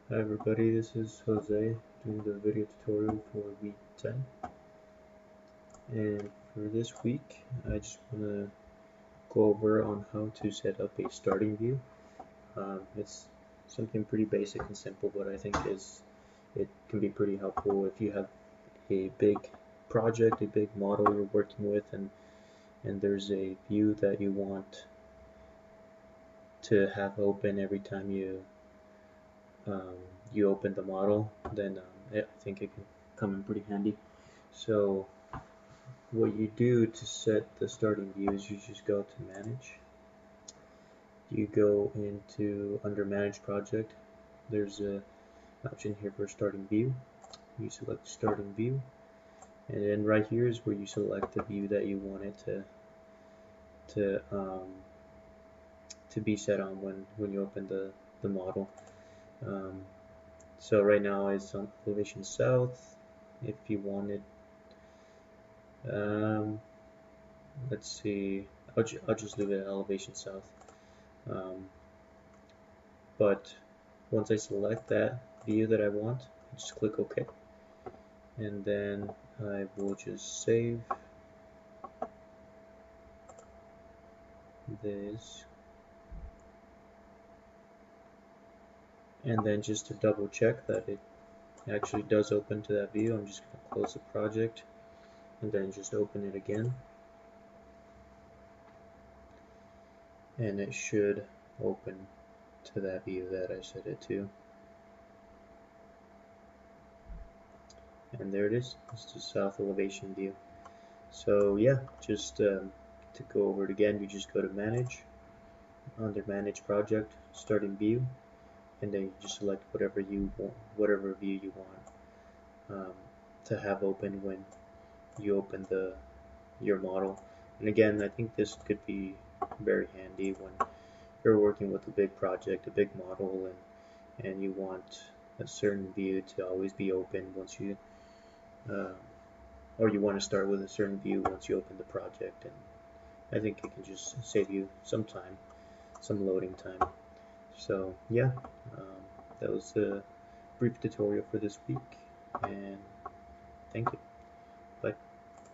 Hi everybody, this is Jose doing the video tutorial for week 10, and for this week I just want to go over on how to set up a starting view. It's something pretty basic and simple, but I think it can be pretty helpful if you have a big project, a big model you're working with, and there's a view that you want to have open every time um, you open the model, then I think it can come in pretty handy. So what you do to set the starting view is you just go to manage. You go into under manage project. There's a option here for starting view. You select starting view, and then right here is where you select the view that you want it to um, to be set on when you open the model. Um, so right now it's on elevation south. If you wanted, um, let's see, I'll just leave it at elevation south. Um, but once I select that view that I want, I just click OK, and then I will just save this, and then just to double check that it actually does open to that view, I'm just going to close the project and then just open it again, and it should open to that view that I set it to. And there it is. It's the south elevation view. So yeah, just to go over it again, you just go to manage, under manage project, starting view, and then you just select whatever you want, whatever view you want to have open when you open your model. And again, I think this could be very handy when you're working with a big project, a big model, and you want a certain view to always be open once you uh, or you want to start with a certain view once you open the project. And I think it can just save you some time, some loading time. So yeah, that was a brief tutorial for this week, and thank you.